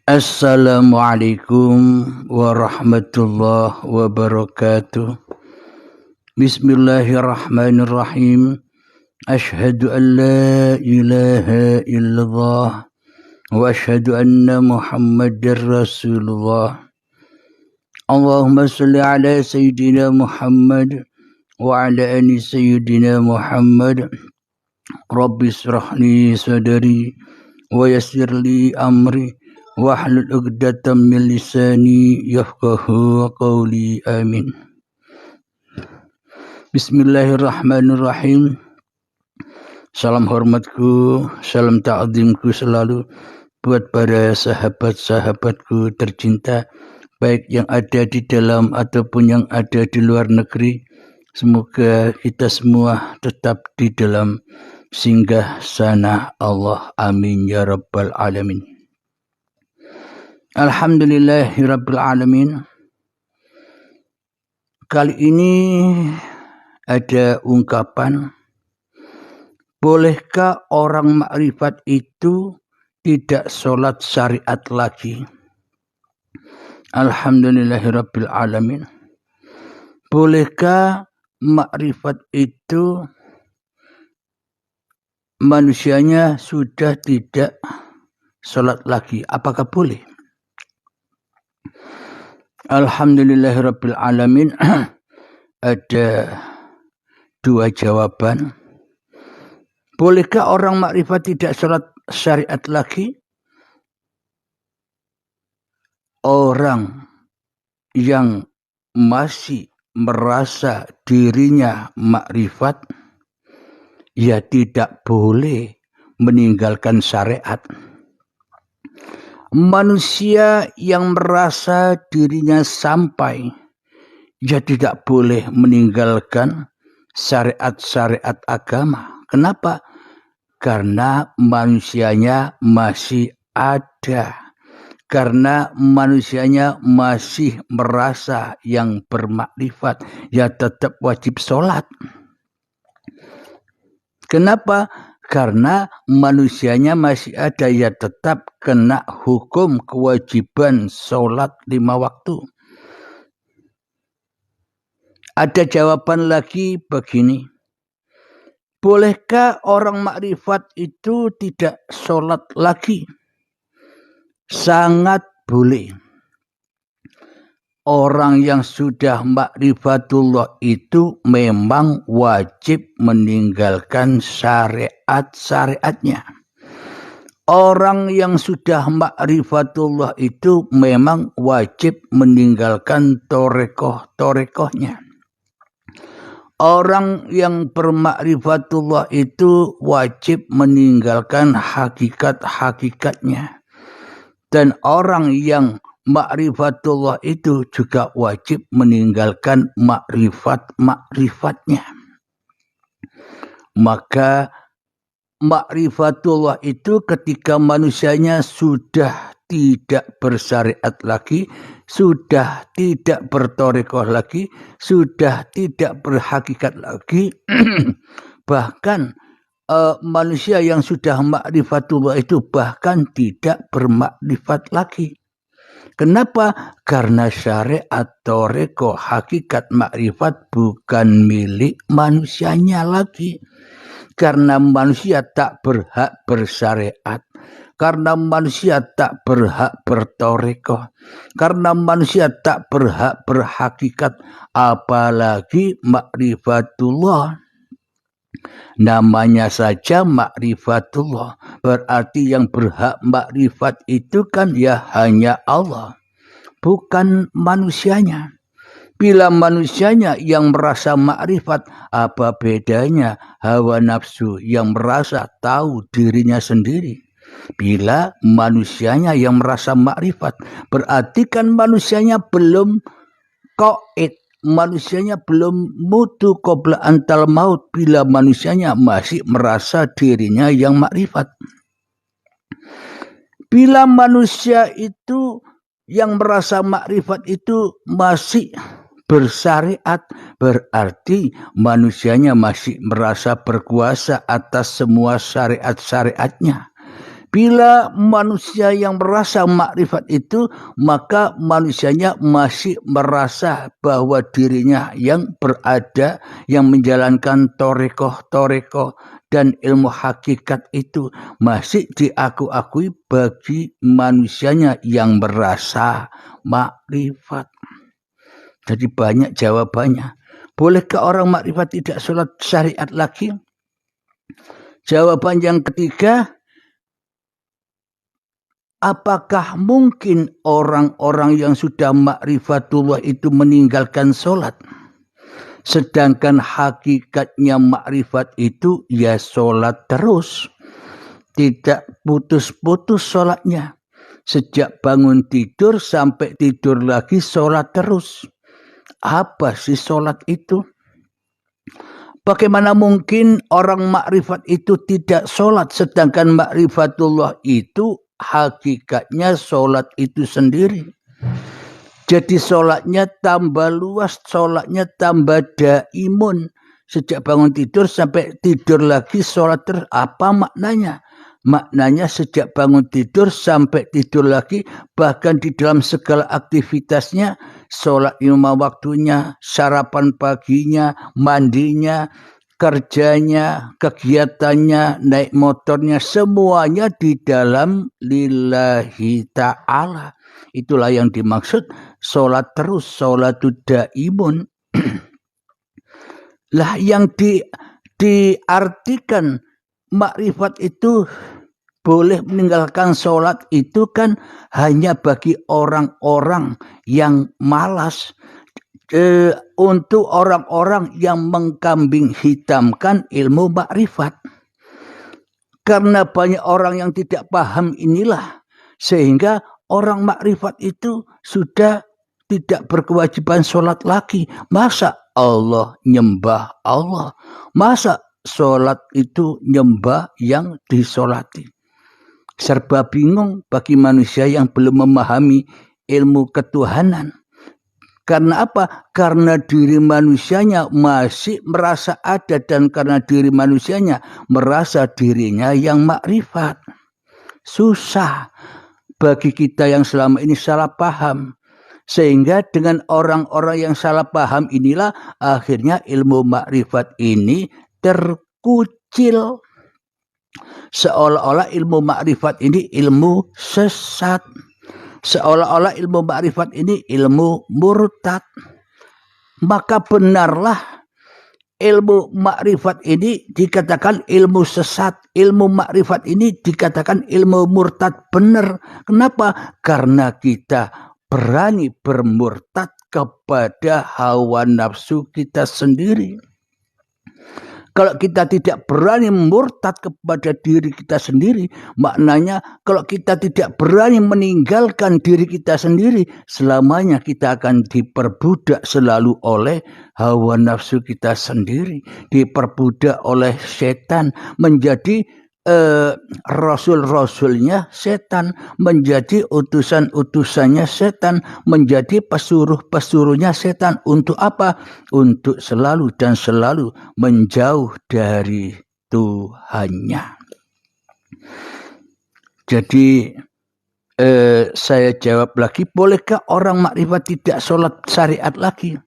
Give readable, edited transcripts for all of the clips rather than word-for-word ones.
Assalamualaikum warahmatullahi wabarakatuh. Bismillahirrahmanirrahim. Ashhadu an la ilaha illallah wa ashhadu anna Muhammadar Rasulullah. Allahumma salli ala sayyidina Muhammad wa ala ali sayyidina Muhammad. Rabbi israh li sadri wa yassir li amri wahlul 'uqdatam min lisani yafqahu qawli. Amin. Bismillahirrahmanirrahim. Salam hormatku, salam ta'zimku selalu buat para sahabat-sahabatku tercinta, baik yang ada di dalam ataupun yang ada di luar negeri. Semoga kita semua tetap di dalam singgah sana Allah. Amin ya rabbal alamin. Alhamdulillahirabbil alamin. Kali ini ada ungkapan, bolehkah orang makrifat itu tidak sholat syariat lagi? Alhamdulillahirabbil alamin. Bolehkah makrifat itu manusianya sudah tidak sholat lagi? Apakah boleh? Alhamdulillahirabbil alamin. Ada dua jawaban. Bolehkah orang makrifat tidak sholat syariat lagi? Orang yang masih merasa dirinya makrifat, ya tidak boleh meninggalkan syariat. Manusia yang merasa dirinya sampai, ya tidak boleh meninggalkan syariat-syariat agama. Kenapa? Karena manusianya masih ada. Karena manusianya masih merasa yang bermakrifat, ya tetap wajib sholat. Kenapa? Karena manusianya masih ada, ya tetap kena hukum kewajiban sholat 5 waktu. Ada jawaban lagi begini. Bolehkah orang makrifat itu tidak sholat lagi? Sangat boleh. Orang yang sudah makrifatullah itu memang wajib meninggalkan syariat-syariatnya. Orang yang sudah makrifatullah itu memang wajib meninggalkan torekoh-torekohnya. Orang yang bermakrifatullah itu wajib meninggalkan hakikat-hakikatnya. Dan orang yang makrifatullah itu juga wajib meninggalkan makrifat-makrifatnya. Maka makrifatullah itu ketika manusianya sudah tidak bersyariat lagi, sudah tidak bertorekoh lagi, sudah tidak berhakikat lagi, bahkan manusia yang sudah makrifatullah itu bahkan tidak bermakrifat lagi. Kenapa? Karena syariat, toreko, hakikat, makrifat bukan milik manusianya lagi. Karena manusia tak berhak bersyariat. Karena manusia tak berhak bertoreko. Karena manusia tak berhak berhakikat. Apalagi makrifatullah. Namanya saja makrifatullah. Berarti yang berhak makrifat itu kan ya hanya Allah, bukan manusianya. Bila manusianya yang merasa makrifat, apa bedanya hawa nafsu yang merasa tahu dirinya sendiri? Bila manusianya yang merasa makrifat, berarti kan manusianya belum qaid. Manusianya belum mutu qabla antal maut bila manusianya masih merasa dirinya yang makrifat. Bila manusia itu yang merasa makrifat itu masih bersyariat, berarti manusianya masih merasa berkuasa atas semua syariat-syariatnya. Bila manusia yang merasa makrifat itu, maka manusianya masih merasa bahwa dirinya yang berada, yang menjalankan torekoh dan ilmu hakikat itu masih diakui bagi manusianya yang merasa makrifat. Jadi banyak jawabannya. Bolehkah orang makrifat tidak sholat syariat lagi? Jawaban yang ketiga, apakah mungkin orang-orang yang sudah makrifatullah itu meninggalkan sholat? Sedangkan hakikatnya makrifat itu ya sholat terus. Tidak putus-putus sholatnya. Sejak bangun tidur sampai tidur lagi sholat terus. Apa sih sholat itu? Bagaimana mungkin orang makrifat itu tidak sholat, sedangkan makrifatullah itu hakikatnya sholat itu sendiri. Jadi sholatnya tambah luas, sholatnya tambah daimun. Sejak bangun tidur sampai tidur lagi sholat terus. Apa maknanya? Maknanya sejak bangun tidur sampai tidur lagi, bahkan di dalam segala aktivitasnya, sholat lima waktunya, sarapan paginya, mandinya, kerjanya, kegiatannya, naik motornya, semuanya di dalam lillahi ta'ala. Itulah yang dimaksud sholat terus, sholat daimun. Lah yang diartikan makrifat itu boleh meninggalkan sholat itu kan hanya bagi orang-orang yang malas. Untuk orang-orang yang mengkambing hitamkan ilmu makrifat. Karena banyak orang yang tidak paham inilah, sehingga orang makrifat itu sudah tidak berkewajiban sholat lagi. Masa Allah nyembah Allah? Masa sholat itu nyembah yang disolati? Serba bingung bagi manusia yang belum memahami ilmu ketuhanan. Karena apa? Karena diri manusianya masih merasa ada, dan karena diri manusianya merasa dirinya yang makrifat. Susah bagi kita yang selama ini salah paham. Sehingga dengan orang-orang yang salah paham inilah akhirnya ilmu makrifat ini terkucil. Seolah-olah ilmu makrifat ini ilmu sesat. Seolah-olah ilmu makrifat ini ilmu murtad. Maka benarlah ilmu makrifat ini dikatakan ilmu sesat. Ilmu makrifat ini dikatakan ilmu murtad. Benar. Kenapa? Karena kita berani bermurtad kepada hawa nafsu kita sendiri. Kalau kita tidak berani murtad kepada diri kita sendiri, maknanya kalau kita tidak berani meninggalkan diri kita sendiri, selamanya kita akan diperbudak selalu oleh hawa nafsu kita sendiri, diperbudak oleh setan, menjadi rasul-rasulnya setan, menjadi utusan-utusannya setan, menjadi pesuruh-pesuruhnya setan. Untuk apa? Untuk selalu dan selalu menjauh dari Tuhannya. Jadi saya jawab lagi, bolehkah orang makrifat tidak sholat syariat lagi?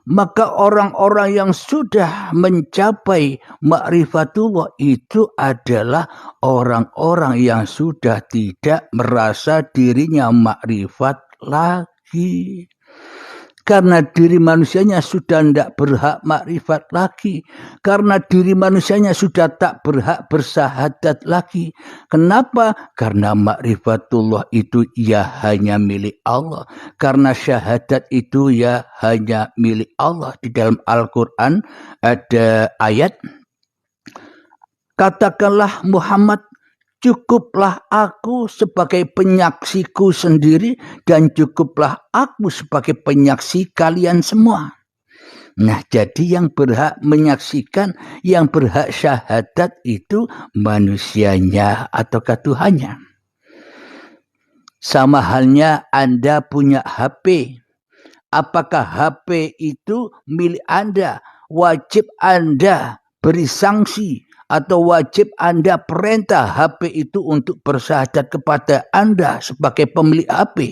Maka orang-orang yang sudah mencapai makrifatullah itu adalah orang-orang yang sudah tidak merasa dirinya makrifat lagi. Karena diri manusianya sudah tidak berhak makrifat lagi. Karena diri manusianya sudah tak berhak bersahadat lagi. Kenapa? Karena makrifatullah itu ya hanya milik Allah. Karena syahadat itu ya hanya milik Allah. Di dalam Al-Quran ada ayat, katakanlah Muhammad, cukuplah aku sebagai penyaksiku sendiri dan cukuplah aku sebagai penyaksi kalian semua. Nah, jadi yang berhak menyaksikan, yang berhak syahadat itu manusianya ataukah Tuhannya. Sama halnya Anda punya HP. Apakah HP itu milik Anda? Wajib Anda beri sanksi atau wajib Anda perintah HP itu untuk bersyahadat kepada Anda sebagai pemilik HP.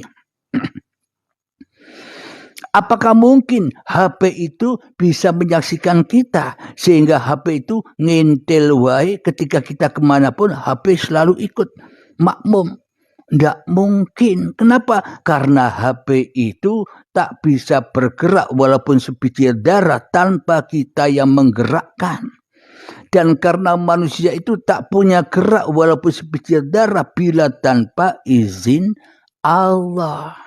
Apakah mungkin HP itu bisa menyaksikan kita sehingga HP itu ngintil wae ketika kita kemanapun HP selalu ikut makmum? Tidak mungkin. Kenapa? Karena HP itu tak bisa bergerak walaupun sebiji darah tanpa kita yang menggerakkan. Dan karena manusia itu tak punya gerak walaupun sebiji darah bila tanpa izin Allah.